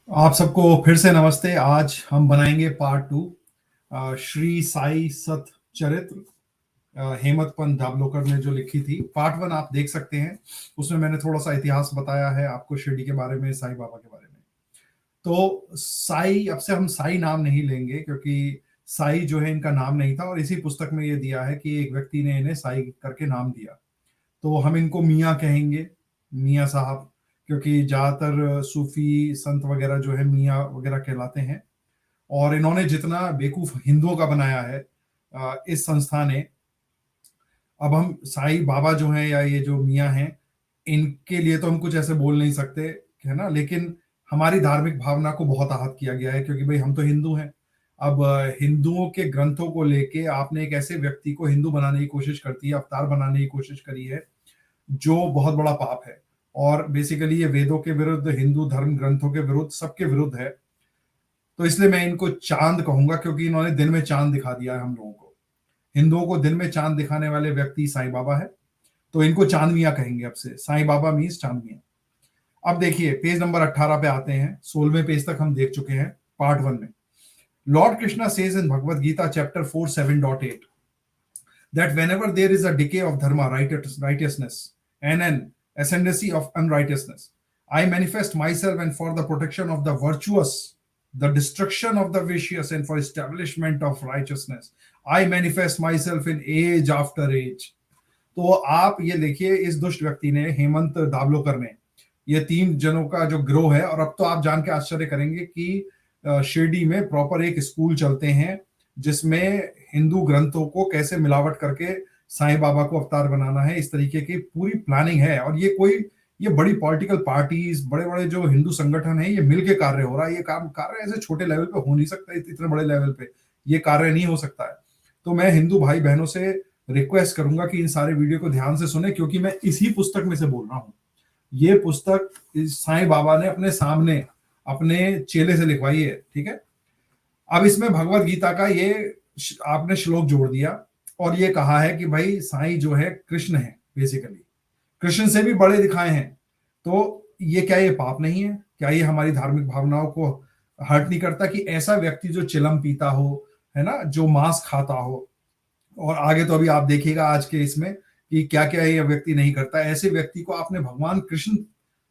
आप सबको फिर से नमस्ते। आज हम बनाएंगे पार्ट टू श्री साई सत चरित्र। हेमंत पंत दाभोलकर ने जो लिखी थी। पार्ट वन आप देख सकते हैं, उसमें मैंने थोड़ा सा इतिहास बताया है आपको शिरडी के बारे में, साईं बाबा के बारे में। तो साई, अब से हम साई नाम नहीं लेंगे क्योंकि साई जो है इनका नाम नहीं था, और इसी पुस्तक में ये दिया है कि एक व्यक्ति ने इन्हें साई करके नाम दिया। तो हम इनको मियाँ कहेंगे, मियाँ साहब, क्योंकि ज्यादातर सूफी संत वगैरह जो है मियाँ वगैरह कहलाते हैं। और इन्होंने जितना बेवकूफ हिंदुओं का बनाया है इस संस्था ने। अब हम साईं बाबा जो हैं या ये जो मियाँ हैं, इनके लिए तो हम कुछ ऐसे बोल नहीं सकते, है ना। लेकिन हमारी धार्मिक भावना को बहुत आहत किया गया है, क्योंकि भाई हम तो हिंदू हैं। अब हिंदुओं के ग्रंथों को लेके आपने एक ऐसे व्यक्ति को हिंदू बनाने की कोशिश करती है, अवतार बनाने की कोशिश करी है, जो बहुत बड़ा पाप है। और बेसिकली ये वेदों के विरुद्ध, हिंदू धर्म ग्रंथों के विरुद्ध, सबके विरुद्ध है। तो इसलिए मैं इनको चांद कहूंगा, क्योंकि इन्होंने दिन में चांद दिखा दिया है हम लोगों को। हिंदुओं को दिन में चांद दिखाने वाले व्यक्ति साईं बाबा है, तो इनको चांद मियाँ कहेंगे अब से। साईं बाबा मीन्स चांद मियाँ। अब देखिए पेज नंबर 18 पे आते हैं। 16वें पेज तक हम देख चुके हैं पार्ट वन में। Lord Krishna says in Bhagavad Gita chapter 4:7.8 that whenever there is a decay of dharma, righteousness, and an ascendancy of unrighteousness, I manifest myself, and for the protection of the virtuous, the destruction of the vicious, and for establishment of righteousness, I manifest myself in age after age. तो आप ये देखिए, इस दुष्ट व्यक्ति ने, हेमंत दाभोलकर ने, ये 3 जनों का जो गिरोह है। और अब तो आप जान के आश्चर्य करेंगे कि शिरडी में प्रॉपर एक स्कूल चलते हैं जिसमें हिंदू ग्रंथों को कैसे मिलावट करके साईं बाबा को अवतार बनाना है, इस तरीके की पूरी प्लानिंग है। और ये बड़ी पॉलिटिकल पार्टीज, बड़े बड़े जो हिंदू संगठन है, ये मिलके कार्य हो रहा है। ये कार्य ऐसे छोटे लेवल पे हो नहीं सकता, इतने बड़े लेवल पे ये कार्य नहीं हो सकता है। तो मैं हिंदू भाई बहनों से रिक्वेस्ट करूंगा कि इन सारे वीडियो को ध्यान से सुने, क्योंकि मैं इसी पुस्तक में से बोल रहा हूँ। ये पुस्तक साईं बाबा ने अपने सामने अपने चेले से लिखवाई है, ठीक है। अब इसमें भगवत गीता का ये आपने श्लोक जोड़ दिया, और ये कहा है कि भाई साईं जो है कृष्ण है, बेसिकली कृष्ण से भी बड़े दिखाए हैं। तो ये क्या ये पाप नहीं है? क्या ये हमारी धार्मिक भावनाओं को हर्ट नहीं करता कि ऐसा व्यक्ति जो चिलम पीता हो, है ना, जो मांस खाता हो, और आगे तो अभी आप देखिएगा आज के इसमें कि क्या क्या ये व्यक्ति नहीं करता, ऐसे व्यक्ति को आपने भगवान कृष्ण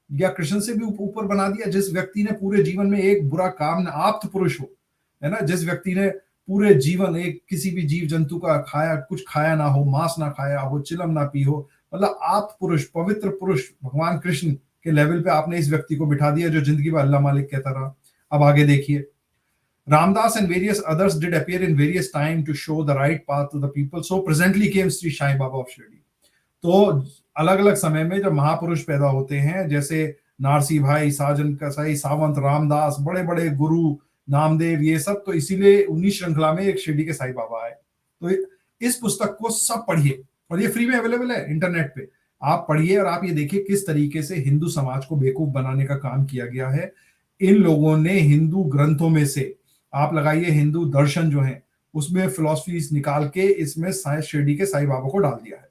या कृष्ण से भी ऊपर बना दिया। जिस व्यक्ति ने पूरे जीवन में एक बुरा काम न, आप्त पुरुष हो, है ना, जिस व्यक्ति ने पूरे जीवन एक किसी भी जीव जंतु का कुछ खाया ना हो, मांस ना खाया हो, चिलम ना पी हो, मतलब आप्त पुरुष, पवित्र पुरुष भगवान कृष्ण के लेवल पे आपने इस व्यक्ति को बिठा दिया, जो जिंदगी भर अल्लाह मालिक कहता रहा। अब आगे देखिए, Ramdas and various others did appear in various time to show the right path to the people. So presently came Sri Sai Baba of Shirdi. तो अलग अलग समय में जब महापुरुष पैदा होते हैं, जैसे नारसी भाई, साजन कसाई, सावंत, रामदास, बड़े बड़े गुरु, नामदेव, ये सब, तो इसीलिए 19 श्रृंखला में एक शिरडी के साईं बाबा आए। तो इस पुस्तक को सब पढ़िए, और ये फ्री में अवेलेबल है इंटरनेट पे। आप पढ़िए और आप ये देखिए किस तरीके से हिंदू समाज को बेवकूफ बनाने का काम किया गया है। इन लोगों ने हिंदू ग्रंथों में से, आप लगाइए हिंदू दर्शन जो है, उसमें फिलॉसफीज निकाल के इसमें शिरडी के साईं बाबा को डाल दिया है।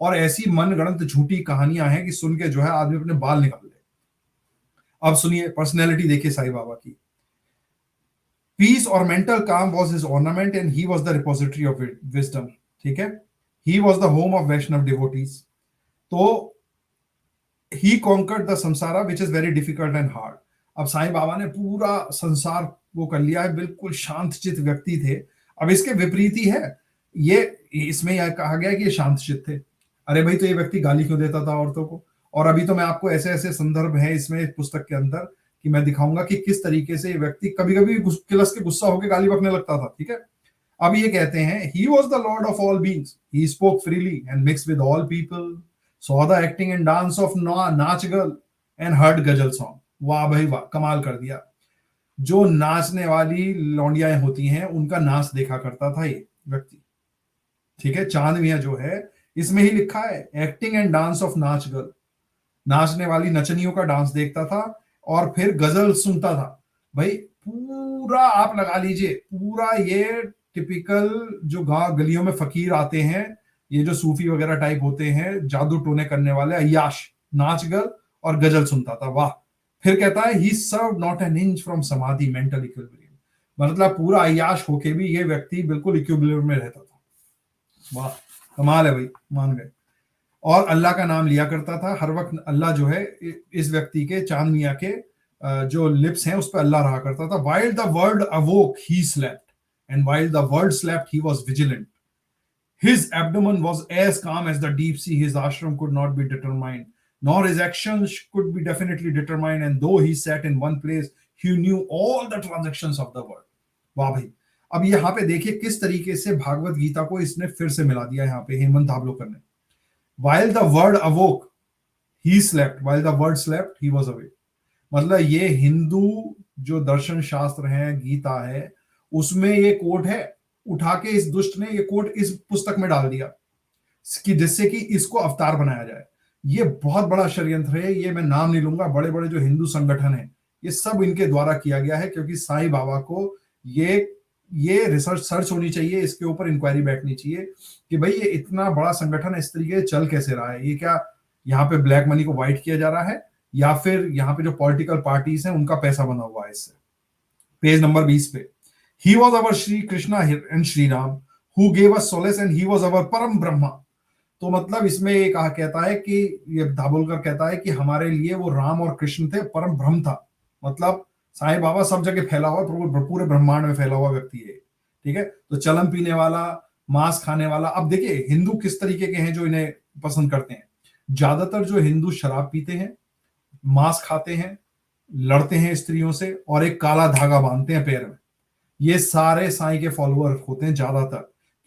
और ऐसी मनगढ़ंत झूठी कहानियां हैं कि सुन के जो है आदमी अपने बाल निकाल ले। अब सुनिए, पर्सनैलिटी देखिए साईं बाबा की। पीस और mental calm was his ornament, and he was the repository of wisdom, ठीक है। He was the home of Vaishnav devotees. तो he conquered the samsara which is very difficult and hard. अब साईं बाबा ने पूरा संसार वो कर लिया है, बिल्कुल शांतचित व्यक्ति थे। अब इसके विपरीत ही है ये, इसमें यह कहा गया कि ये शांतचित थे। अरे भाई, तो ये व्यक्ति गाली क्यों देता था औरतों को? और अभी तो मैं आपको ऐसे ऐसे संदर्भ है इसमें पुस्तक के अंदर कि मैं दिखाऊंगा कि किस तरीके से ये व्यक्ति कभी कभी किलस के गुस्सा होकर गाली बकने लगता था, ठीक है। अब ये कहते हैं, ही was the Lord of all beings, he spoke freely and mix with all people, saw the acting and dance of नाच गर्ल एंड हर्ड गजल सॉन्ग। वाह भाई वाह, कमाल कर दिया। जो नाचने वाली लौंडियाएं होती हैं उनका नाच देखा करता था ये व्यक्ति, ठीक है। चांद मियां जो है इसमें ही लिखा है, एक्टिंग एंड डांस ऑफ नाच गर्ल, नाचने वाली नचनियों का डांस देखता था और फिर गजल सुनता था। भाई पूरा आप लगा लीजिए, पूरा ये टिपिकल जो गांव गलियों में फकीर आते हैं, ये जो सूफी वगैरह टाइप होते हैं, जादू टोने करने वाले अय्याश, नाच गर्ल और गजल सुनता था। वाह, फिर कहता है ही सर्व नॉट एन इंच फ्रॉम समाधि मेंटल इक्विलिब्रियम, मतलब पूरा अय्याश होके भी ये व्यक्ति बिल्कुल इक्विलिब्रियम में रहता था। वाह, कमाल है भाई, मान गए। और अल्लाह का नाम लिया करता था हर वक्त। अल्लाह जो है इस व्यक्ति के, चांद मियाँ के जो लिप्स हैं उस पर अल्लाह रहा करता था। While the world अवोक he slept, and while the world slept he was vigilant. His abdomen was as calm as the deep sea. His ashram could not be determined, nor his actions could be definitely determined. And though he sat in one place, he knew all the transactions of the world. वाह भाई, अब यहाँ पे देखिए किस तरीके से भागवत गीता को इसने फिर से मिला दिया यहाँ पे हेमंत धाबलोकर ने। While the word awoke, he slept. While the word slept, he was awake. मतलब ये हिंदू जो दर्शन शास्त्र है, गीता है, उसमें ये कोट है। उठा के इस दुष्ट ने ये कोट इस पुस्तक में डाल दिया कि जिससे कि इसको अवतार बनाया जाए। ये बहुत बड़ा षड्यंत्र है। ये मैं नाम नहीं लूंगा, बड़े बड़े जो हिंदू संगठन है ये सब इनके द्वारा किया गया है, क्योंकि साईं बाबा को ये रिसर्च सर्च होनी चाहिए, इसके ऊपर इंक्वायरी बैठनी चाहिए कि भाई ये इतना बड़ा संगठन इस तरीके से चल कैसे रहा है। ये क्या यहाँ पे ब्लैक मनी को व्हाइट किया जा रहा है, या फिर यहाँ पे जो पॉलिटिकल पार्टीज हैं उनका पैसा बना हुआ है इससे। पेज नंबर 20 पे, He was our Shri Krishna and Shri Ram who gave us solace and he was our परम ब्रह्मा। तो मतलब इसमें ये कहा कहता है कि ये दाभोलकर कहता है कि हमारे लिए वो राम और कृष्ण थे, परम ब्रह्म था। मतलब साईं बाबा सब जगह फैला हुआ, पूरे ब्रह्मांड में फैला हुआ व्यक्ति है। ठीक है, तो चलम पीने वाला, मांस खाने वाला। अब देखिए हिंदू किस तरीके के हैं जो इन्हें पसंद करते हैं। ज्यादातर जो हिंदू शराब पीते हैं, मांस खाते हैं, लड़ते हैं स्त्रियों से, और एक काला धागा बांधते हैं पैर में, ये सारे साईं के फॉलोअर होते हैं ज्यादातर,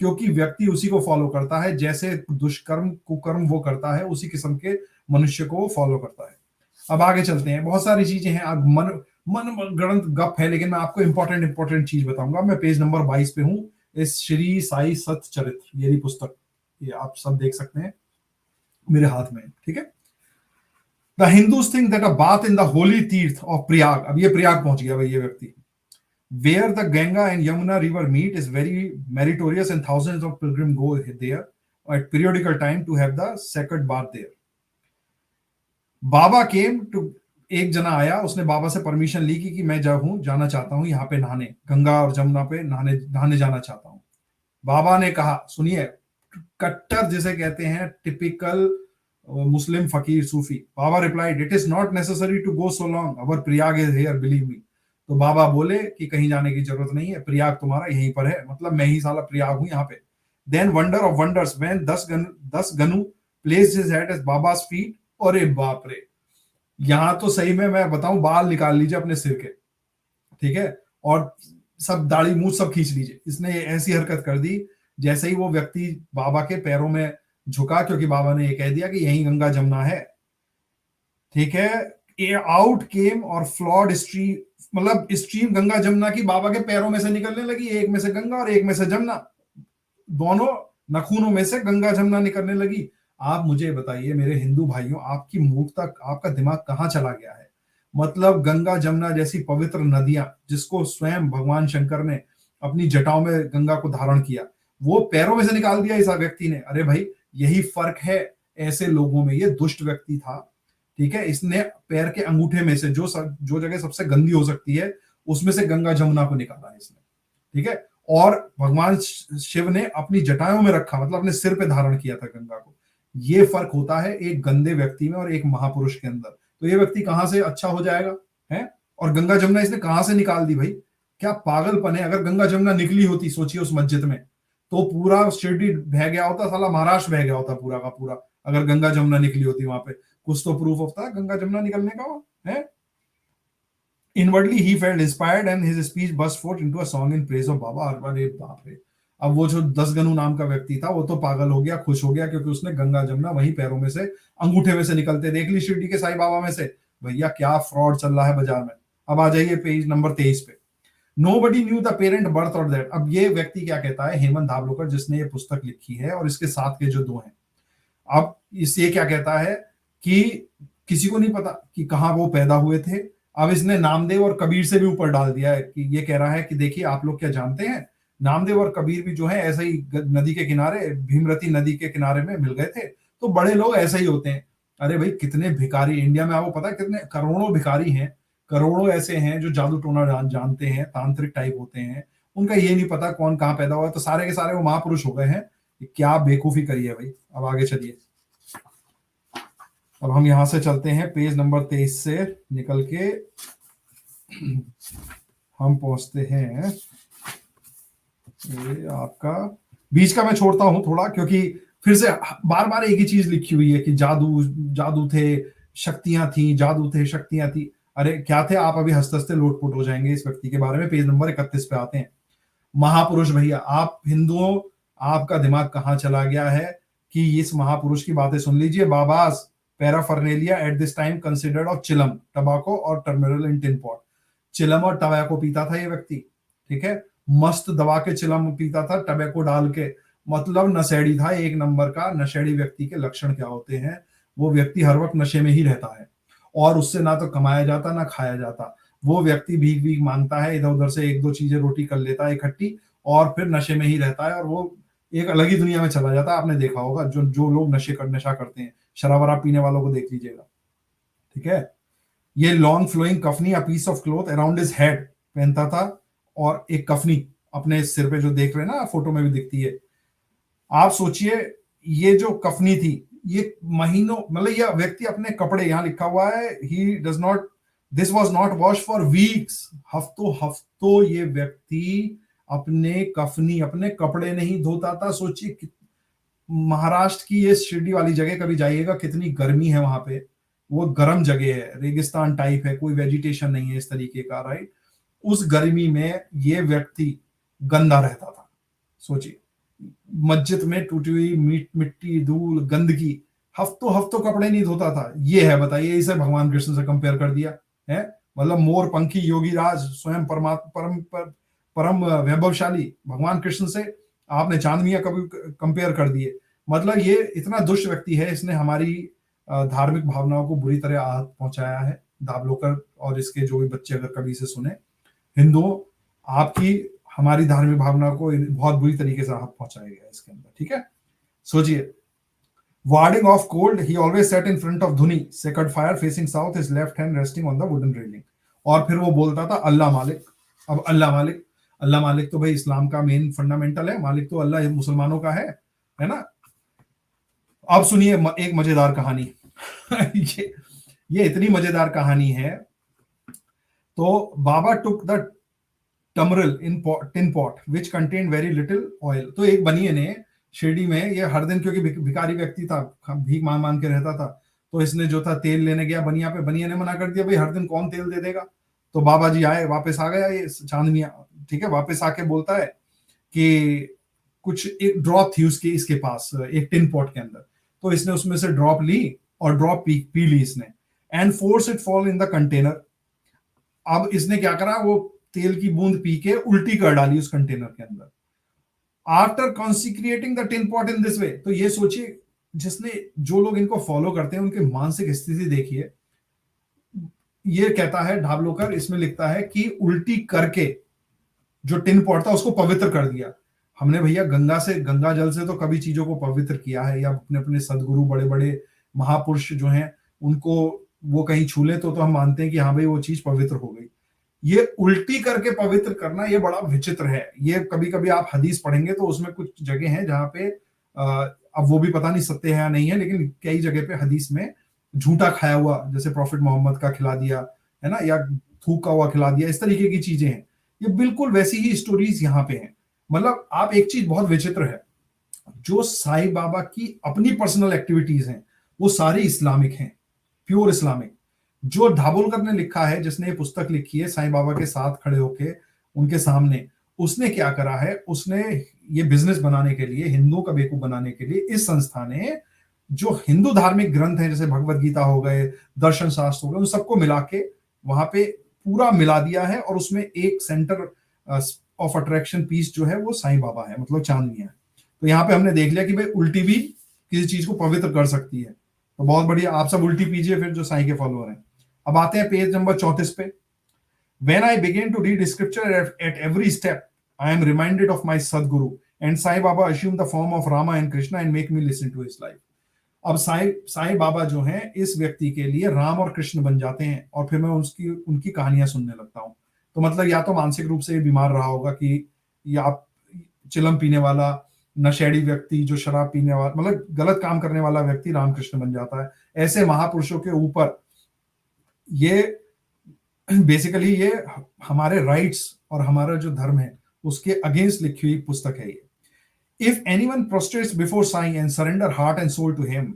क्योंकि व्यक्ति उसी को फॉलो करता है। जैसे दुष्कर्म कुकर्म वो करता है, उसी किस्म के मनुष्य को वो फॉलो करता है। अब आगे चलते हैं, बहुत सारी चीजें हैं, अब मन गणत गप है, लेकिन मैं आपको इंपॉर्टेंट चीज बताऊंगा। मैं पेज नंबर 22 पे हूं, इस श्री साई सत चरित्र, ये पुस्तक, ये आप सब देख सकते हैं मेरे हाथ में। ठीक है, the Hindus think that a bath in the Holi तीर्थ ऑफ प्रयाग, अब ये प्रयाग पहुंच गया भाई ये व्यक्ति, where the Ganga and Yamuna river meet is very meritorious and thousands of pilgrims go there at periodical time to have the sacred bath there. Baba came to, एक जना आया, उसने बाबा से परमिशन ली कि मैं जाना चाहता हूं यहाँ पे नहाने, गंगा और जमुना पे नहाने जाना चाहता हूं। बाबा ने कहा, सुनिए, कट्टर जिसे कहते हैं टिपिकल मुस्लिम फकीर सूफी, बाबा replied, it is not necessary to go so long, our Prayag is here, believe me. तो बाबा बोले कि कहीं जाने की जरूरत नहीं है, प्रयाग तुम्हारा यहीं पर है, मतलब मैं ही साला प्रयाग हूं यहाँ पे। Then wonder of wonders when 10 Ganu placed his head at Baba's feet, और बाप रे, यहां तो सही में मैं बताऊं, बाल निकाल लीजिए अपने सिर के, ठीक है, और सब दाढ़ी मूछ सब खींच लीजिए। इसने ऐसी हरकत कर दी जैसे ही वो व्यक्ति बाबा के पैरों में झुका, क्योंकि बाबा ने ये कह दिया कि यही गंगा जमुना है। ठीक है, आउट केम और फ्लॉड स्ट्रीम, मतलब स्ट्रीम गंगा जमुना की बाबा के पैरों में से निकलने लगी, एक में से गंगा और एक में से जमुना, दोनों नखूनों में से गंगा जमुना निकलने लगी। आप मुझे बताइए मेरे हिंदू भाइयों, आपकी मूर्खता, आपका दिमाग कहां चला गया है। मतलब गंगा जमुना जैसी पवित्र नदियां, जिसको स्वयं भगवान शंकर ने अपनी जटाओं में गंगा को धारण किया, वो पैरों में से निकाल दिया इस व्यक्ति ने। अरे भाई, यही फर्क है ऐसे लोगों में। ये दुष्ट व्यक्ति था, ठीक है, इसने पैर के अंगूठे में से जो जगह सबसे गंदी हो सकती है उसमें से गंगा जमुना को निकाला है इसने, ठीक है, और भगवान शिव ने अपनी जटाओं में रखा, मतलब अपने सिर पे धारण किया था गंगा को। ये फर्क होता है एक गंदे व्यक्ति में और एक महापुरुष के अंदर। तो ये व्यक्ति कहां से अच्छा हो जाएगा है, और गंगा जमुना इसने कहां से निकाल दी भाई, क्या पागलपन है। अगर गंगा जमुना निकली होती, सोचिए उस मस्जिद में, तो पूरा शिरडी बह गया होता, साला महाराष्ट्र बह गया होता पूरा का पूरा, अगर गंगा जमुना निकली होती वहां पे। कुछ तो प्रूफ होता है गंगा जमुना निकलने का है। Inwardly he felt inspired and his speech burst forth into a song in praise of बाबा। अरे बाप रे, अब वो जो 10 गनु नाम का व्यक्ति था वो तो पागल हो गया, खुश हो गया, क्योंकि उसने गंगा जमुना वही पैरों में से, अंगूठे में से निकलते देख ली शिरडी के साईं बाबा में से। भैया क्या फ्रॉड चल रहा है बाजार में। अब आ जाइए पेज नंबर 23 पे, Nobody knew the parent birth or that। अब ये व्यक्ति क्या कहता है, हेमंत धाबलोकर, जिसने ये पुस्तक लिखी है, और इसके साथ के जो दो हैं, अब इससे क्या कहता है कि किसी को नहीं पता कि कहां वो पैदा हुए थे। अब इसने नामदेव और कबीर से भी ऊपर डाल दिया है कि ये कह रहा है कि देखिए आप लोग क्या जानते हैं, नामदेव और कबीर भी जो है ऐसे ही नदी के किनारे, भीमरती नदी के किनारे में मिल गए थे, तो बड़े लोग ऐसे ही होते हैं। अरे भाई कितने भिखारी इंडिया में, आपको पता है कितने करोड़ों भिखारी हैं, करोड़ों ऐसे हैं जो जादू टोना जानते हैं, तांत्रिक टाइप होते हैं, उनका ये नहीं पता कौन कहाँ पैदा हुआ, तो सारे के सारे वो महापुरुष हो गए हैं। क्या बेवकूफी करी है भाई। अब आगे चलिए, अब हम यहां से चलते हैं पेज नंबर 23 से निकल के हम पहुंचते हैं, ये आपका बीच का मैं छोड़ता हूं थोड़ा, क्योंकि फिर से बार बार एक ही चीज लिखी हुई है कि जादू जादू थे, शक्तियां थी, जादू थे, शक्तियां थी। अरे क्या थे, आप अभी हंसते हंसते लोटपोट हो जाएंगे इस व्यक्ति के बारे में। पेज नंबर 31 पे आते हैं। महापुरुष भैया, आप हिंदुओं, आपका दिमाग कहाँ चला गया है कि इस महापुरुष की बातें सुन लीजिए। Baba's paraphernalia at this time considered of chillum, tobacco और टर्मिनल इन टिन पॉट। चिलम और टबैको पीता था ये व्यक्ति, ठीक है, मस्त दबा के चिलम पीता था, टबैको डाल के, मतलब नशेड़ी था, एक नंबर का नशेड़ी। व्यक्ति के लक्षण क्या होते हैं, वो व्यक्ति हर वक्त नशे में ही रहता है और उससे ना तो कमाया जाता ना खाया जाता। वो व्यक्ति भीख भीख मांगता है, इधर उधर से एक दो चीजें रोटी कर लेता है इकट्ठी, और फिर नशे में ही रहता है, और वो एक अलग ही दुनिया में चला जाता है। आपने देखा होगा जो जो लोग नशा करते हैं, शराब वराब पीने वालों को देख लीजिएगा, ठीक है। ये long flowing kafni, a piece of cloth around his head पहनता था, और एक कफनी अपने सिर पे जो देख रहे हैं ना, फोटो में भी दिखती है। आप सोचिए, ये जो कफनी थी, ये महीनों, मतलब यह व्यक्ति अपने कपड़े, यहां लिखा हुआ है he does not, this was not wash for weeks, हफ्तों हफ्तों ये व्यक्ति अपने कफनी, अपने कपड़े नहीं धोता था। सोचिए, महाराष्ट्र की ये शिरडी वाली जगह कभी जाइएगा, कितनी गर्मी है वहां पे, वो गर्म जगह है, रेगिस्तान टाइप है, कोई वेजिटेशन नहीं है इस तरीके का, राइट। उस गर्मी में ये व्यक्ति गंदा रहता था। सोचिए, मस्जिद में टूटी हुई मिट्टी, धूल, गंदगी, हफ्तों हफ्तों कपड़े नहीं धोता था। ये है, बताइए, इसे भगवान कृष्ण से कंपेयर कर दिया है। मतलब मोर पंखी योगी राज स्वयं परम परम वैभवशाली भगवान कृष्ण से आपने चांद मियां कभी कंपेयर कर दिए। मतलब ये इतना दुष्ट व्यक्ति है, इसने हमारी धार्मिक भावनाओं को बुरी तरह आहत पहुंचाया है। दाभोलकर और इसके जो भी बच्चे अगर कभी इसे सुने, हिंदुओं, आपकी हमारी धार्मिक भावना को बहुत बुरी तरीके से आहत पहुंचाया गया इसके अंदर, ठीक है। सोचिए, warding off cold, he always sat in front of dhuni second fire facing south, his left hand resting on the wooden railing. और फिर वो बोलता था अल्लाह मालिक। अब अल्लाह मालिक, अल्लाह मालिक तो भाई इस्लाम का मेन फंडामेंटल है, मालिक तो अल्लाह मुसलमानों का है ना। अब सुनिए एक मजेदार कहानी ये इतनी मजेदार कहानी है। तो बाबा took the tumbler in tin pot which contain very little oil. तो एक बनिए ने शिरडी में, ये हर दिन, क्योंकि भिखारी व्यक्ति था, भीख मांग मांग के रहता था, तो इसने जो था तेल लेने गया बनिया पे, बनिया ने मना कर दिया, भाई हर दिन कौन तेल दे देगा। तो बाबा जी आए, वापस आ गया ये चांद मियां, ठीक है, वापस आके बोलता है कि कुछ एक ड्रॉप थी उसके, इसके पास एक टिन पॉट के अंदर, तो इसने उसमें से ड्रॉप ली और ड्रॉप पी ली इसने, and force it fall in the container. अब इसने क्या करा, वो तेल की बूंद पी के उल्टी कर डाली उस कंटेनर के अंदर, after consecrating the tin pot in this way. तो ये सोचिए, जिसने, जो लोग इनको फॉलो करते हैं उनके मानसिक स्थिति देखिए। ये कहता है ढाबलोकर, इसमें लिखता है कि उल्टी करके जो टिन पॉट था उसको पवित्र कर दिया। हमने भैया गंगा जल से तो कभी चीजों को पवित्र किया है, या अपने अपने सदगुरु बड़े बड़े महापुरुष जो हैं उनको वो कहीं छू ले तो हम मानते हैं कि हाँ भाई वो चीज पवित्र हो गई। ये उल्टी करके पवित्र करना, ये बड़ा विचित्र है। ये कभी कभी आप हदीस पढ़ेंगे तो उसमें कुछ जगह हैं जहां पे अब वो भी पता नहीं सत्य है या नहीं है, लेकिन कई जगह पे हदीस में झूठा खाया हुआ, जैसे प्रॉफिट मोहम्मद का खिला दिया है ना, या थूका हुआ खिला दिया, इस तरीके की चीजें हैं। ये बिल्कुल वैसी ही स्टोरीज यहाँ पे हैं। मतलब आप, एक चीज बहुत विचित्र है, जो साईं बाबा की अपनी पर्सनल एक्टिविटीज हैं वो सारी इस्लामिक हैं, प्योर इस्लामिक। जो दाभोलकर ने लिखा है, जिसने ये पुस्तक लिखी है साईं बाबा के साथ खड़े होके उनके सामने, उसने क्या करा है, उसने ये बिजनेस बनाने के लिए, हिंदुओं का बेवकूफ बनाने के लिए, इस संस्था ने जो हिंदू धार्मिक ग्रंथ हैं जैसे भगवत गीता हो गए, दर्शन शास्त्र हो गए, उन सबको मिला के वहां पे पूरा मिला दिया है, और उसमें एक सेंटर ऑफ अट्रैक्शन पीस जो है वो साईं बाबा है, मतलब चांद मियां है। तो यहाँ पे हमने देख लिया कि भाई उल्टी भी किसी चीज को पवित्र कर सकती है। तो बहुत बढ़िया, आप सब उल्टी पीजिए फिर जो साईं के फॉलोअर हैं। अब आते हैं पेज नंबर 34 पे। When I begin to read scripture at every step, I am reminded of my Sadguru, and Sai Baba assumed the form of Rama and Krishna and make me listen to his life. अब साईं साईं बाबा जो हैं इस व्यक्ति के लिए राम और कृष्ण बन जाते हैं, और फिर मैं उसकी उनकी कहानियां सुनने लगता हूँ। तो मतलब या तो मानसिक रूप से ये बीमार रहा होगा कि या चिलम पीने वाला नशेड़ी व्यक्ति, जो शराब पीने वाला, मतलब गलत काम करने वाला व्यक्ति रामकृष्ण बन जाता है। ऐसे महापुरुषों के ऊपर ये बेसिकली ये हमारे राइट्स और हमारा जो धर्म है उसके अगेंस्ट लिखी हुई पुस्तक है ये। If anyone prostrates before Sai and surrender heart and soul to him,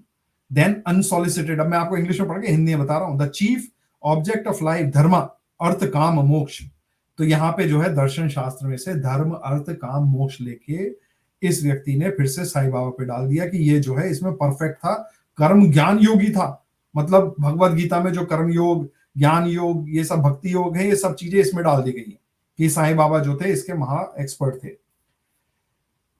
then unsolicited, अब मैं आपको इंग्लिश में पढ़ के हिंदी में बता रहा हूं, the chief object of life धर्म अर्थ काम मोक्ष। तो यहाँ पे जो है दर्शन शास्त्र में से धर्म अर्थ काम मोक्ष लेके इस व्यक्ति ने फिर से साईं बाबा पे डाल दिया कि ये जो है इसमें परफेक्ट था, कर्म ज्ञान योगी था। मतलब भगवत गीता में जो कर्म योग, ज्ञान योग, ये सब भक्ति योग है, ये सब चीजें इसमें डाल दी गई हैं कि साईं बाबा जो थे इसके महा एक्सपर्ट थे।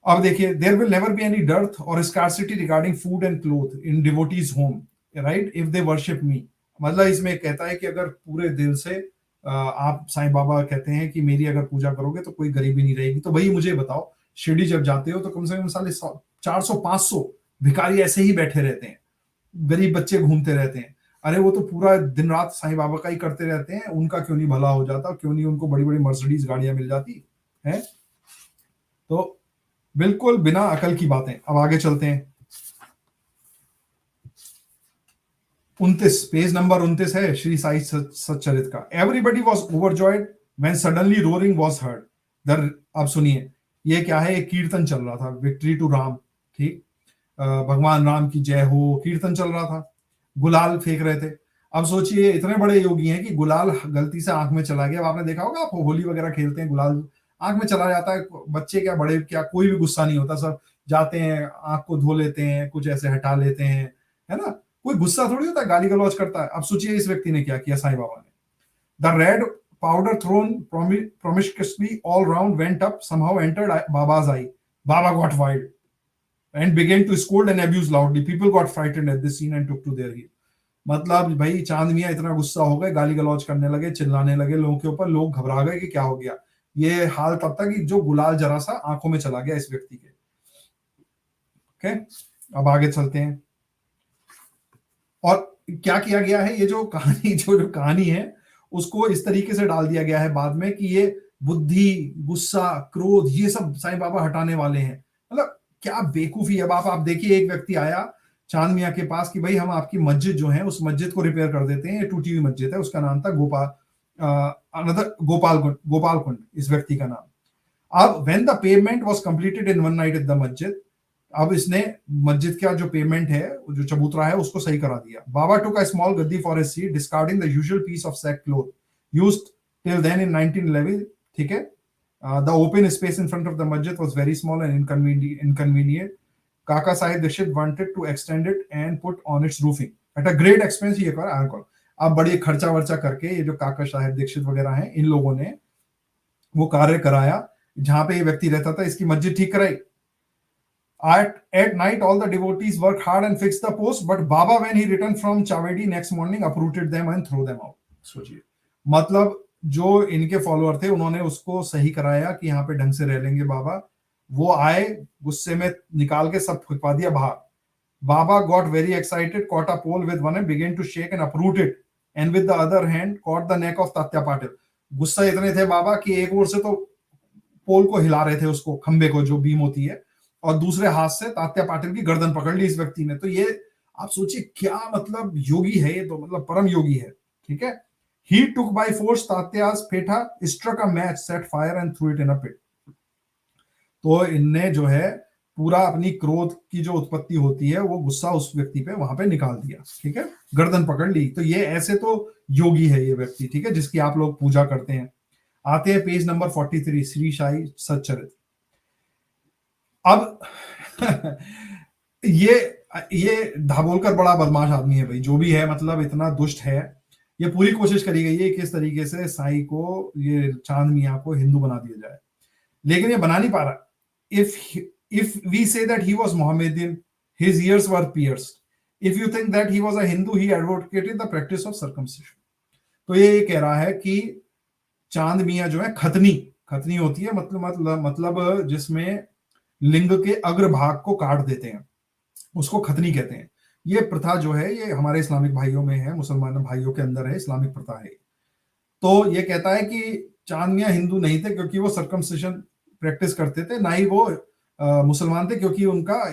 अब देखिए, there will never be any dearth और scarcity regarding food and cloth in devotees home, right, if they worship me. मतलब इसमें कहता है कि अगर पूरे दिल से आप साईं बाबा कहते हैं कि मेरी अगर पूजा करोगे तो कोई गरीबी नहीं रहेगी। तो भाई मुझे बताओ, शिरडी जब जाते हो तो कम से कम साले 400-500 भिखारी ऐसे ही बैठे रहते हैं, गरीब बच्चे घूमते रहते हैं। अरे वो तो पूरा दिन रात साईं बाबा का ही करते रहते हैं, उनका क्यों नहीं भला हो जाता, क्यों नहीं उनको बड़ी बड़ी मर्सिडीज गाड़ियां मिल जाती है। तो बिल्कुल बिना अकल की बातें। अब आगे चलते हैं। 29 पेज नंबर 29 है श्री साई सच्चरित का। Everybody was overjoyed when suddenly roaring was heard. अब सुनिए, ये क्या है, एक कीर्तन चल रहा था, विक्ट्री टू राम, ठीक, भगवान राम की जय हो कीर्तन चल रहा था, गुलाल फेंक रहे थे। अब सोचिए, इतने बड़े योगी हैं कि गुलाल गलती से आंख में चला गया। आपने देखा होगा, आप होली वगैरह खेलते हैं, गुलाल आंख में चला जाता है, बच्चे क्या बड़े क्या कोई भी गुस्सा नहीं होता, सब जाते हैं आंख को धो लेते हैं, कुछ ऐसे हटा लेते हैं, है ना, कोई गुस्सा थोड़ी होता है, गाली गलौज करता है। अब सोचिए इस व्यक्ति ने क्या किया साईं बाबा ने। The red powder thrown promiscuously all round went up, somehow entered Baba's eye. Baba got wild and began to scold and abuse loudly. People got frightened at this scene and took to their heels. मतलब भाई चांद मियां इतना गुस्सा हो गए, गाली गलौज करने लगे, चिल्लाने लगे लोगों के ऊपर, लोग घबरा गए कि क्या हो गया। ये हाल तब तक कि जो गुलाल जरा सा आंखों में चला गया इस व्यक्ति के। ओके, अब आगे चलते हैं। और क्या किया गया है, ये जो कहानी जो कहानी है उसको इस तरीके से डाल दिया गया है बाद में कि ये बुद्धि, गुस्सा, क्रोध, ये सब साईं बाबा हटाने वाले हैं। मतलब क्या बेवकूफी है। अब आप देखिए, एक व्यक्ति आया चांद मियां के पास कि भाई हम आपकी मस्जिद जो है उस मस्जिद को रिपेयर कर देते हैं, टूटी हुई मस्जिद है, उसका नाम था गोपाल कुंड इस व्यक्ति का नाम। अब when the payment was completed in one night at the मस्जिद, अब इसने मस्जिद का जो पेमेंट है, जो चबूतरा है, उसको सही करा दिया। बाबा took a small gaddi for his seat, discarding the usual piece of sack cloth used till then in 1911, ठीक है। The open space in front of the masjid was very small and inconvenient. Kaka Sahib Dixit wanted to extend it and put on its roofing at a great expense. ये कर आया कौन, अब बड़ी खर्चा वर्चा करके ये जो काका साहिब दीक्षित वगैरह हैं, इन लोगों ने वो कार्य कराया जहां पे ये व्यक्ति रहता था, इसकी मस्जिद ठीक कराई। At night, all the devotees worked hard and fixed the post, but Baba, when he returned from Chavedi next morning, uprooted them and threw them out. सोचिए, मतलब जो इनके फॉलोअर थे उन्होंने उसको सही कराया कि यहाँ पे ढंग से रह लेंगे बाबा, वो आए गुस्से में निकाल के सब फेंकवा दिया बाहर। Baba got very excited, caught a pole with one and began to shake and uproot it, and with the other hand caught the neck of Tatya Patil. गुस्सा इतने थे बाबा कि एक ओर से तो पोल को हिला रहे थे, उसको खंबे को जो बीम होती है, और दूसरे हाथ से तात्या पाटिल की गर्दन पकड़ ली इस व्यक्ति ने। तो ये आप सोचिए क्या मतलब योगी है ये, तो मतलब परम योगी है, ठीक है। He took by force Tatya's petha, struck a match, set fire and threw it in a pit. तो इनने जो है पूरा अपनी क्रोध की जो उत्पत्ति होती है वो गुस्सा उस व्यक्ति पे वहां पे निकाल दिया, ठीक है, गर्दन पकड़ ली। तो ये ऐसे तो योगी है ये व्यक्ति, ठीक है, जिसकी आप लोग पूजा करते हैं। आते हैं पेज नंबर 43, श्री साई सच्चरित। अब ये दाभोलकर बड़ा बदमाश आदमी है भाई, जो भी है, मतलब इतना दुष्ट है। ये पूरी कोशिश करी गई है किस तरीके से साई को, ये चांद मियां को हिंदू बना दिया जाए, लेकिन ये बना नहीं पा रहा। If we say that he was Mohammedan, his ears were pierced. If you think that he was a Hindu, he advocated the practice of circumcision. तो ये कह रहा है कि चांद मियां जो है खतनी होती है, मतलब जिसमें लिंग के अग्र भाग को काट देते हैं, उसको खतनी कहते हैं। ये प्रथा जो है ये हमारे इस्लामिक भाइयों में है, मुसलमान भाइयों के अंदर है, इस्लामिक प्रथा है। तो ये कहता है कि चांद मियां हिंदू नहीं थे क्योंकि वो सर्कमसिशन प्रैक्टिस करते थे, ना ही वो मुसलमान थे क्योंकि उनका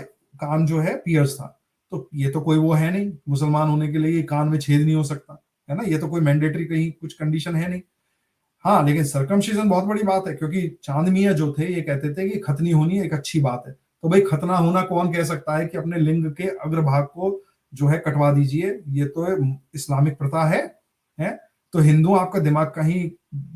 कान जो है पियर्स था। तो ये तो कोई वो है नहीं, मुसलमान होने के लिए ये कान में छेद नहीं हो सकता, है ना, ये तो कोई मैंडेटरी कहीं कुछ कंडीशन है नहीं। हाँ, लेकिन सर्कमसिजन बहुत बड़ी बात है, क्योंकि चांद मियां जो थे ये कहते थे कि खतनी होनी एक अच्छी बात है। तो भाई खतना होना कौन कह सकता है कि अपने लिंग के अग्रभाग को जो है कटवा दीजिए, ये तो इस्लामिक प्रथा है। तो हिंदू आपका दिमाग कहीं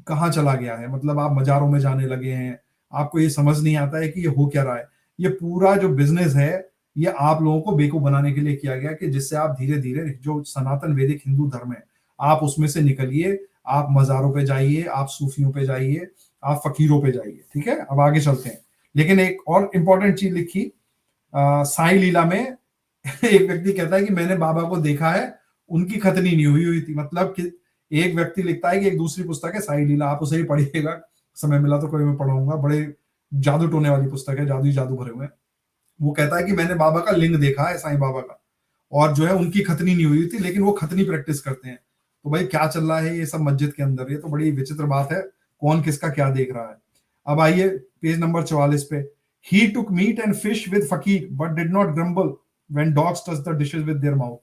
कहाँ चला गया है, मतलब आप मजारों में जाने लगे हैं, आपको ये समझ नहीं आता है कि ये हो क्या रहा है। ये पूरा जो बिजनेस है ये आप लोगों को बेवकूफ बनाने के लिए किया गया, कि जिससे आप धीरे धीरे जो सनातन वैदिक हिंदू धर्म है आप उसमें से निकलिए, आप मजारों पे जाइए, आप सूफियों पे जाइए, आप फकीरों पे जाइए। ठीक है, अब आगे चलते हैं। लेकिन एक और इंपॉर्टेंट चीज लिखी साई लीला में एक व्यक्ति कहता है कि मैंने बाबा को देखा है, उनकी खतनी नहीं हुई हुई थी। मतलब कि एक व्यक्ति लिखता है कि एक दूसरी पुस्तक है साई लीला, आप उसे ही पढ़िएगा, समय मिला तो कभी मैं पढ़ाऊंगा, बड़े जादू टोने वाली पुस्तक है, जादू ही जादू भरे हुए हैं। वो कहता है कि मैंने बाबा का लिंग देखा है, साईं बाबा का, और जो है उनकी खतनी नहीं हुई थी, लेकिन वो खतनी प्रैक्टिस करते हैं। तो भाई क्या चल रहा है ये सब मस्जिद के अंदर, ये तो बड़ी विचित्र बात है, कौन किसका क्या देख रहा है। अब आइए पेज नंबर 44 पे। ही टुक मीट एंड फिश विद फकीर but did not grumble when dogs touch the dishes with their mouth.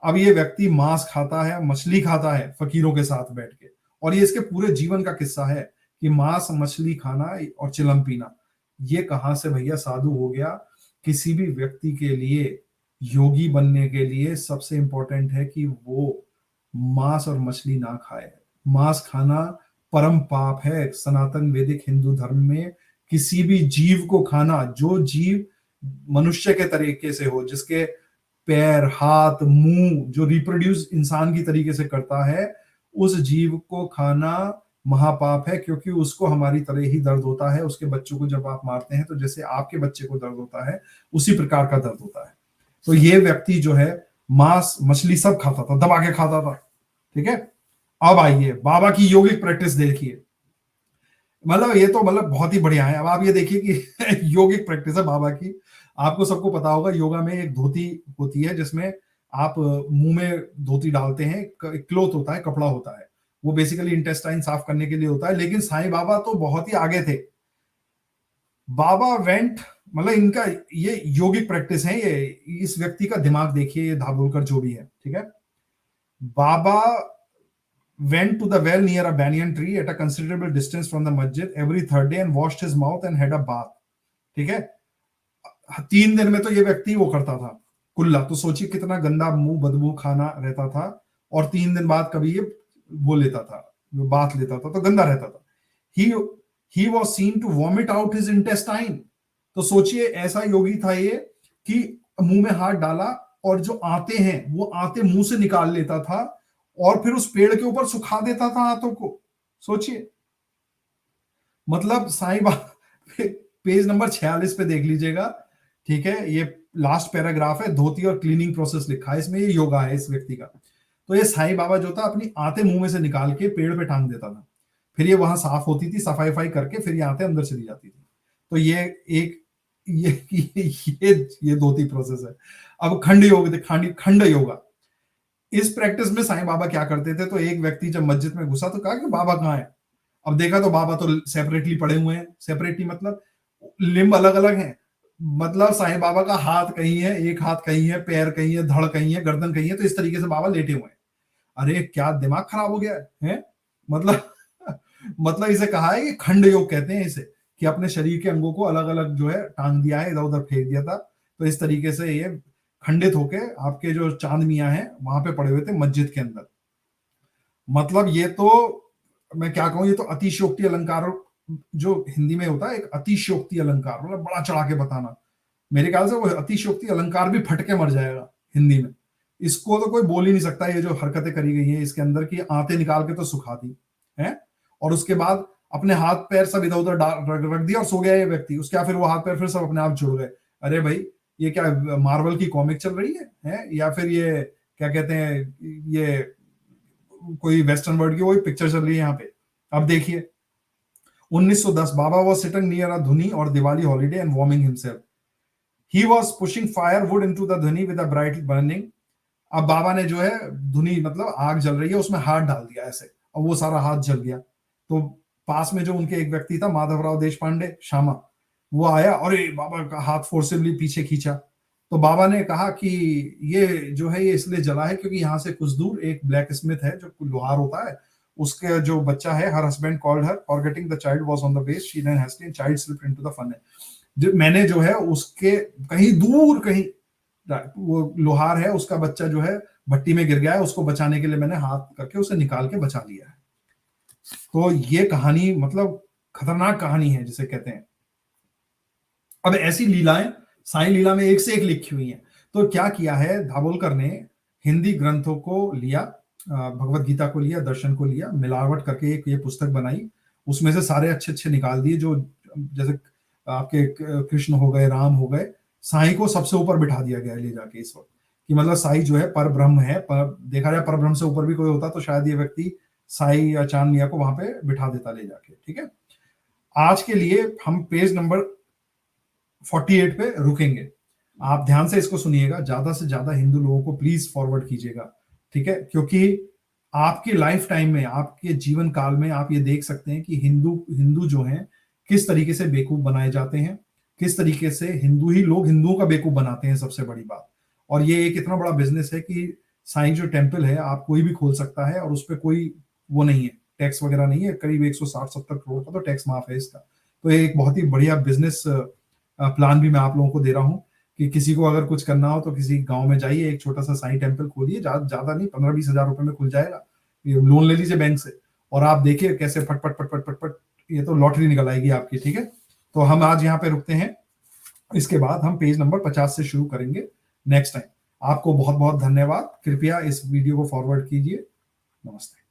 अब ये व्यक्ति मांस खाता है, मछली खाता है फकीरों के साथ बैठ के, और ये इसके पूरे जीवन का किस्सा है कि मांस मछली खाना और चिलम पीना। ये कहां से भैया साधु हो गया। किसी भी व्यक्ति के लिए, योगी बनने के लिए सबसे इंपॉर्टेंट है कि वो मांस और मछली ना खाए। मांस खाना परम पाप है सनातन वैदिक हिंदू धर्म में। किसी भी जीव को खाना, जो जीव मनुष्य के तरीके से हो, जिसके पैर हाथ मुंह जो रिप्रोड्यूस इंसान की तरीके से करता है, उस जीव को खाना महापाप है, क्योंकि उसको हमारी तरह ही दर्द होता है। उसके बच्चों को जब आप मारते हैं तो जैसे आपके बच्चे को दर्द होता है, उसी प्रकार का दर्द होता है। तो ये व्यक्ति जो है मांस मछली सब खाता था, दबा के खाता था। ठीक है, अब आइए बाबा की योगिक प्रैक्टिस देखिए। मतलब ये तो मतलब बहुत ही बढ़िया है। अब आप ये देखिए कि योगिक प्रैक्टिस है बाबा की। आपको सबको पता होगा योगा में एक धोती होती है जिसमें आप मुंह में धोती डालते हैं, क्लोथ होता है, कपड़ा होता है, वो बेसिकली इंटेस्टाइन साफ करने के लिए होता है। लेकिन साईं बाबा तो बहुत ही आगे थे। बाबा वेंट, मतलब इनका ये योगिक प्रैक्टिस है, ये इस व्यक्ति का दिमाग देखिए, ये दाभोलकर जो भी है। ठीक है, बाबा went to the well near a banyan tree at a considerable distance from the masjid every third day and washed his mouth and had a bath. ठीक है, 3 दिन में तो ये व्यक्ति वो करता था कुल्ला, तो सोचिए कितना गंदा मुंह बदबू खाना रहता था। और 3 दिन बाद कभी ये वो लेता था, बात लेता था, तो गंदा रहता था। He he was seen to vomit out his intestine. तो सोचिए ऐसा योगी था ये कि मुंह में हाथ डाला और जो आते हैं वो आते मुंह से निकाल लेता था और फिर उस पेड़ के ऊपर सुखा देता था हाथों को। सोचिए, मतलब साईं बाबा पेज नंबर 46 पे देख लीजिएगा। ठीक है, ये लास्ट पैराग्राफ है, धोती और क्लीनिंग प्रोसेस लिखा है इसमें, ये योगा है इस व्यक्ति का। तो ये साईं बाबा जो था अपनी आते मुंह में से निकाल के पेड़ पे टांग देता था, फिर ये वहां साफ होती थी, सफाई वफाई करके फिर ये आते अंदर चली जाती थी। तो ये एक ये धोती प्रोसेस है। अब खंड योग, खंड योगा, इस प्रैक्टिस में साईं बाबा क्या करते थे, तो एक व्यक्ति जब मस्जिद में घुसा तो कहा कि बाबा कहाँ है। अब देखा तो बाबा तो सेपरेटली पड़े हुए हैं, सेपरेटली मतलब लिम्ब अलग अलग हैं। मतलब साईं बाबा का हाथ कहीं है, एक हाथ कहीं है, पैर कहीं है, धड़ कहीं है, गर्दन कहीं है, तो इस तरीके से बाबा लेटे हुए हैं। अरे क्या दिमाग खराब हो गया है? मतलब मतलब इसे कहा है कि खंड योग कहते हैं इसे, कि अपने शरीर के अंगों को अलग अलग जो है टांग दिया है, इधर उधर फेंक दिया था। तो इस तरीके से ये खंडित होके आपके जो चांद मियां हैं वहां पे पड़े हुए थे मस्जिद के अंदर। मतलब ये तो मैं क्या कहूं, ये तो अतिशयोक्ति अलंकार जो हिंदी में होता है, एक अतिशयोक्ति अलंकार, मतलब बड़ा चढ़ा के बताना। मेरे ख्याल से वो अतिशयोक्ति अलंकार भी फट के मर जाएगा हिंदी में। इसको तो कोई बोल ही नहीं सकता, ये जो हरकतें करी गई हैं इसके अंदर की, आते निकाल के तो सुखा दी है, और उसके बाद अपने हाथ पैर सब इधर उधर रख दिया और सो गया ये व्यक्ति। उसके बाद फिर वो हाथ पैर फिर सब अपने आप जुड़ गए। अरे भाई ये क्या मार्वल की कॉमिक चल रही है? या फिर ये क्या कहते हैं, ये कोई वेस्टर्न वर्ल्ड की वही पिक्चर चल रही है यहाँ पे। अब देखिए 1910, Baba was sitting near a dhuni और Diwali holiday and warming himself. He was pushing firewood into the dhuni with bright burning. अब बाबा ने जो है धुनी मतलब आग जल रही है उसमें हाथ डाल दिया ऐसे, और वो सारा हाथ जल गया। तो पास में जो उनके एक व्यक्ति था माधवराव देश पांडे श्यामा, वो आया और बाबा का हाथ फोर्सिबली पीछे खींचा। तो बाबा ने कहा कि ये जो है ये इसलिए जला है क्योंकि यहाँ से कुछ दूर एक ब्लैक स्मिथ है जो लोहार होता है, उसके जो बच्चा है, her husband called her, forgetting the child was on the base, she then hastily child slipped into the fun. मैंने जो है उसके कहीं दूर कहीं वो लोहार है उसका बच्चा जो है भट्टी में गिर गया है, उसको बचाने के लिए मैंने हाथ करके उसे निकाल के बचा लिया है। तो ये कहानी मतलब खतरनाक कहानी है जिसे कहते हैं। अब ऐसी लीलाएं साईं लीला में एक से एक लिखी हुई हैं। तो क्या किया है दाभोलकर ने, हिंदी ग्रंथों को लिया, भगवत गीता को लिया, दर्शन को लिया, मिलावट करके एक ये पुस्तक बनाई, उसमें से सारे अच्छे अच्छे निकाल दिए, जो जैसे आपके कृष्ण हो गए, राम हो गए, साईं को सबसे ऊपर बिठा दिया गया ले जाके इस वक्त, कि मतलब साईं जो है पर ब्रह्म है, देखा जाए पर ब्रह्म से ऊपर भी कोई होता तो शायद ये व्यक्ति साईं या चांद मियां को वहां पे बिठा देता ले जाके। ठीक है, आज के लिए हम पेज नंबर 48 पे रुकेंगे। आप ध्यान से इसको सुनिएगा, ज्यादा से ज्यादा हिंदू लोगों को प्लीज फॉरवर्ड कीजिएगा, ठीक है, क्योंकि आपके लाइफ टाइम में, आपके जीवन काल में आप ये देख सकते हैं कि हिंदू जो हैं किस तरीके से बेवकूफ बनाए जाते हैं, किस तरीके से हिंदू ही लोग हिंदुओं का बेवकूफ बनाते हैं, सबसे बड़ी बात। और ये एक इतना बड़ा बिजनेस है कि साईं जो टेम्पल है आप कोई भी खोल सकता है और उस पर कोई वो नहीं है, टैक्स वगैरह नहीं है, करीब 160-70 करोड़ का तो टैक्स माफ है इसका। तो ये एक बहुत ही बढ़िया बिजनेस प्लान भी मैं आप लोगों को दे रहा हूँ कि किसी को अगर कुछ करना हो तो किसी गांव में जाइए, एक छोटा सा साईं टेम्पल खोलिए, ज्यादा नहीं, 15-20 हजार रुपए में खुल जाएगा, ये लोन ले लीजिए बैंक से और आप देखिए कैसे फट फट फट फट फट फट ये तो लॉटरी निकल आएगी आपकी। ठीक है, तो हम आज यहाँ पे रुकते हैं, इसके बाद हम पेज नंबर 50 से शुरू करेंगे नेक्स्ट टाइम। आपको बहुत बहुत धन्यवाद, कृपया इस वीडियो को फॉरवर्ड कीजिए। नमस्ते।